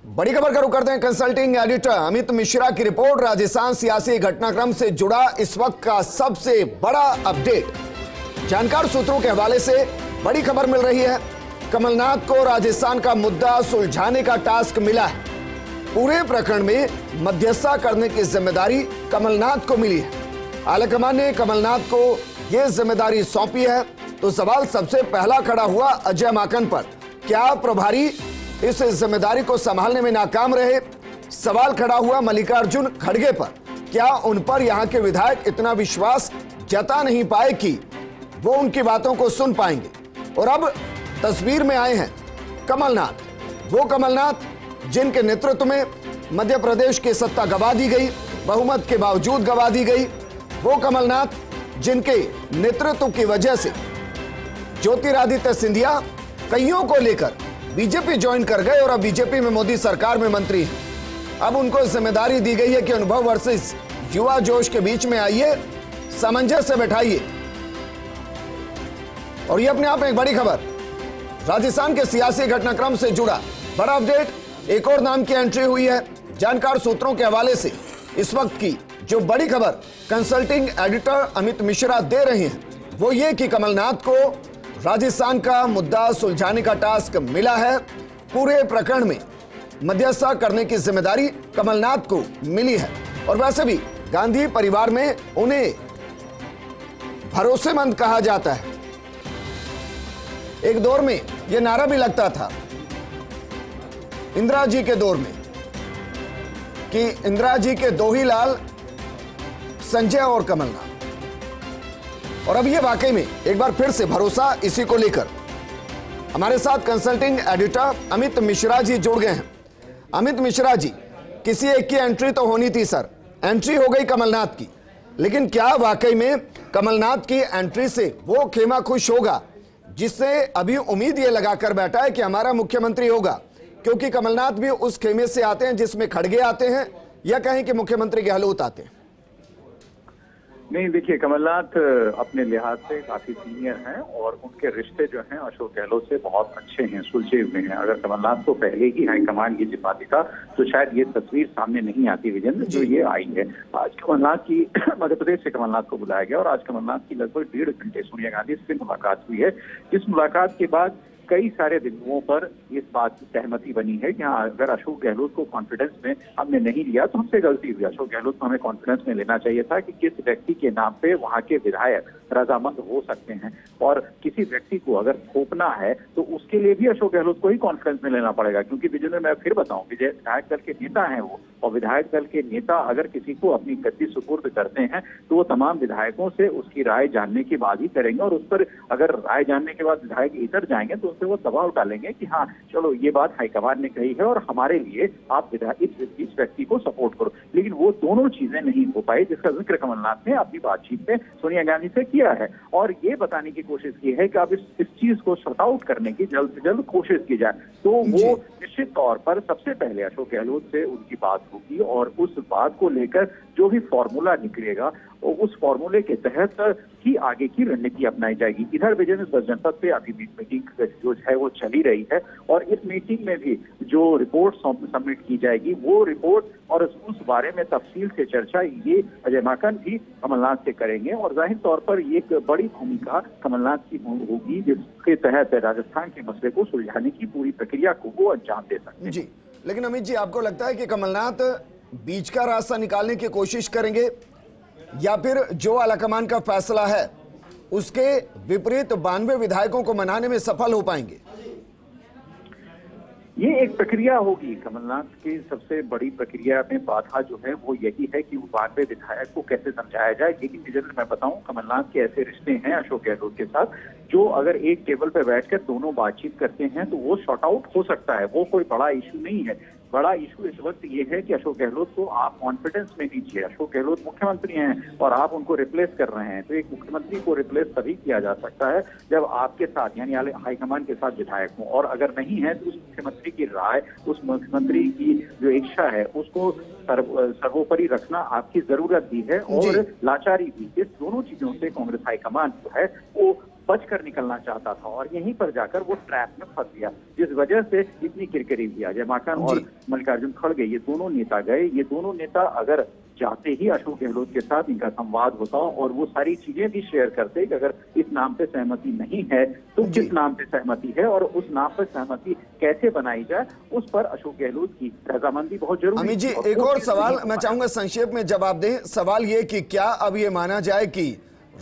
बड़ी खबर का रुख करते हैं। कंसल्टिंग एडिटर अमित मिश्रा की रिपोर्ट, राजस्थान सियासी घटनाक्रम से जुड़ा इस वक्त का सबसे बड़ा अपडेट। जानकार सूत्रों के हवाले से बड़ी खबर मिल रही है। कमलनाथ को राजस्थान का मुद्दा सुलझाने का टास्क मिला है। पूरे प्रकरण में मध्यस्थता करने की जिम्मेदारी कमलनाथ को मिली है। आलाकमान ने कमलनाथ को यह जिम्मेदारी सौंपी है, तो सवाल सबसे पहला खड़ा हुआ अजय माकन पर। क्या प्रभारी इस जिम्मेदारी को संभालने में नाकाम रहे? सवाल खड़ा हुआ मल्लिकार्जुन खड़गे पर। क्या उन पर यहां के विधायक इतना विश्वास जता नहीं पाए कि वो उनकी बातों को सुन पाएंगे? और अब तस्वीर में आए हैं कमलनाथ, वो कमलनाथ जिनके नेतृत्व में मध्य प्रदेश की सत्ता गवा दी गई, बहुमत के बावजूद गवा दी गई। वो कमलनाथ जिनके नेतृत्व की वजह से ज्योतिरादित्य सिंधिया कईयों को लेकर बीजेपी ज्वाइन कर गए और अब बीजेपी में मोदी सरकार में मंत्री हैं। अब उनको जिम्मेदारी दी गई है कि अनुभव वर्सेस युवा जोश के बीच में आइए, सामंजस्य से बैठाइए। और ये अपने आप में एक बड़ी खबर। राजस्थान के सियासी घटनाक्रम से जुड़ा बड़ा अपडेट। एक और नाम की एंट्री हुई है। जानकार सूत्रों के हवाले से इस वक्त की जो बड़ी खबर कंसल्टिंग एडिटर अमित मिश्रा दे रहे हैं वो ये कि कमलनाथ को राजस्थान का मुद्दा सुलझाने का टास्क मिला है। पूरे प्रकरण में मध्यस्थता करने की जिम्मेदारी कमलनाथ को मिली है। और वैसे भी गांधी परिवार में उन्हें भरोसेमंद कहा जाता है। एक दौर में यह नारा भी लगता था इंदिरा जी के दौर में कि इंदिरा जी के दो ही लाल, संजय और कमलनाथ। और अब ये वाकई में एक बार फिर से भरोसा इसी को लेकर। हमारे साथ कंसल्टिंग एडिटर अमित मिश्रा जी जुड़ गए हैं। अमित मिश्रा जी, किसी एक की एंट्री तो होनी थी सर, एंट्री हो गई कमलनाथ की, लेकिन क्या वाकई में कमलनाथ की एंट्री से वो खेमा खुश होगा जिससे अभी उम्मीद ये लगाकर बैठा है कि हमारा मुख्यमंत्री होगा? क्योंकि कमलनाथ भी उस खेमे से आते हैं जिसमें खड़गे आते हैं, या कहें कि मुख्यमंत्री गहलोत आते हैं। नहीं, देखिए, कमलनाथ अपने लिहाज से काफी सीनियर हैं और उनके रिश्ते जो हैं अशोक गहलोत से बहुत अच्छे हैं, सुलझे हुए हैं। अगर कमलनाथ को पहले ही हाईकमान की जिम्मा देता तो शायद ये तस्वीर सामने नहीं आती विजेंद्र, जो ये आई है। आज कमलनाथ की मध्य प्रदेश से कमलनाथ को बुलाया गया और आज कमलनाथ की लगभग 1.5 घंटे सोनिया गांधी से मुलाकात हुई है। इस मुलाकात के बाद कई सारे बिंदुओं पर इस बात की सहमति बनी है कि हाँ, अगर अशोक गहलोत को कॉन्फिडेंस में हमने नहीं लिया तो हमसे गलती हुई। अशोक गहलोत को हमें कॉन्फिडेंस में लेना चाहिए था कि किस व्यक्ति के नाम पे वहां के विधायक रजामंद हो सकते हैं, और किसी व्यक्ति को अगर थोपना है तो उसके लिए भी अशोक गहलोत को ही कॉन्फ्रेंस में लेना पड़ेगा। क्योंकि विजेंद्र, मैं फिर बताऊं कि विधायक दल के नेता हैं वो, और विधायक दल के नेता अगर किसी को अपनी गद्दी सुपुर्द करते हैं तो वो तमाम विधायकों से उसकी राय जानने के बाद ही करेंगे, और उस पर अगर राय जानने के बाद विधायक इतर जाएंगे तो उससे वो दबाव डालेंगे कि हाँ चलो ये बात हाईकमान ने कही है और हमारे लिए आप इस व्यक्ति को सपोर्ट करो। लेकिन वो दोनों चीजें नहीं हो पाई, जिसका जिक्र कमलनाथ ने अपनी बातचीत में सोनिया गांधी से किया है और ये बताने की कोशिश की है कि अब इस चीज को सॉर्ट आउट करने की जल्द से जल्द कोशिश की जाए। तो वो निश्चित तौर पर सबसे पहले अशोक गहलोत से उनकी बात होगी और उस बात को लेकर जो भी फॉर्मूला निकलेगा उस फॉर्मूले के तहत ही आगे की रणनीति अपनाई जाएगी। इधर विजयनगर जनपद पे अभी मीटिंग जो है वो चली रही है और इस मीटिंग में भी जो रिपोर्ट सबमिट की जाएगी वो रिपोर्ट और उस बारे में तफसील से चर्चा ये अजय माकन भी कमलनाथ से करेंगे और जाहिर तौर पर एक बड़ी भूमिका कमलनाथ की होगी जिसके तहत राजस्थान के मसले को सुलझाने की पूरी प्रक्रिया को वो अंजाम दे सकते हैं। जी, लेकिन अमित जी, आपको लगता है कि कमलनाथ बीच का रास्ता निकालने की कोशिश करेंगे या फिर जो आलाकमान का फैसला है उसके विपरीत 92 विधायकों को मनाने में सफल हो पाएंगे? ये एक प्रक्रिया होगी। कमलनाथ की सबसे बड़ी प्रक्रिया में बाधा जो है वो यही है कि वो 92 विधायक को कैसे समझाया जाए। लेकिन विजेंद्र, मैं बताऊं, कमलनाथ के ऐसे रिश्ते हैं अशोक गहलोत के साथ जो अगर एक टेबल पर बैठकर दोनों बातचीत करते हैं तो वो शॉर्ट आउट हो सकता है। वो कोई बड़ा इशू नहीं है। बड़ा इशू इस वक्त ये है कि अशोक गहलोत को आप कॉन्फिडेंस में लीजिए। अशोक गहलोत मुख्यमंत्री हैं और आप उनको रिप्लेस कर रहे हैं। तो एक मुख्यमंत्री को रिप्लेस तभी किया जा सकता है जब आपके साथ यानी हाईकमान के साथ विधायक हो, और अगर नहीं है तो उस मुख्यमंत्री की राय, उस मुख्यमंत्री की जो इच्छा है उसको सर्वोपरि रखना आपकी जरूरत भी है और लाचारी भी। इस दोनों चीजों से कांग्रेस हाईकमान जो है वो बचकर निकलना चाहता था और यहीं पर जाकर वो ट्रैप में फंस गया, जिस वजह से इतनी किरकिरी हुई। अजय माकन और मल्लिकार्जुन खड़गे ये दोनों नेता गए। ये दोनों नेता अगर जाते ही अशोक गहलोत के साथ इनका संवाद होता और वो सारी चीजें भी शेयर करते कि अगर इस नाम पे सहमति नहीं है तो किस नाम पे सहमति है और उस नाम पर सहमति कैसे बनाई जाए, उस पर अशोक गहलोत की रजामंदी बहुत जरूरी है। अमित जी, एक और सवाल मैं चाहूंगा संक्षेप में जवाब दें। सवाल ये कि क्या अब ये माना जाए कि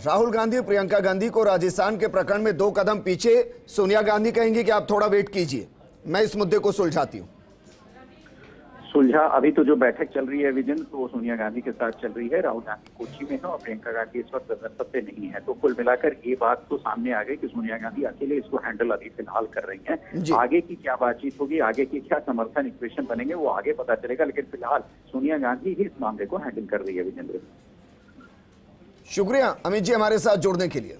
राहुल गांधी प्रियंका गांधी को राजस्थान के प्रकरण में 2 कदम पीछे सोनिया गांधी कहेंगी कि आप थोड़ा वेट कीजिए, मैं इस मुद्दे को सुलझाती हूँ? सुलझा अभी तो जो बैठक चल रही है विजन, तो सोनिया गांधी के साथ चल रही है। राहुल गांधी कोची में है और प्रियंका गांधी इस वक्त गजनफर पे नहीं है। तो कुल मिलाकर ये बात तो सामने आ गई कि सोनिया गांधी अकेले इसको हैंडल अभी फिलहाल कर रही हैं। आगे की क्या बातचीत होगी, आगे की क्या समर्थन इक्वेशन बनेंगे, वो आगे पता चलेगा, लेकिन फिलहाल सोनिया गांधी ही इस मामले को हैंडल कर रही है। विजेंद्र, शुक्रिया अमित जी हमारे साथ जुड़ने के लिए।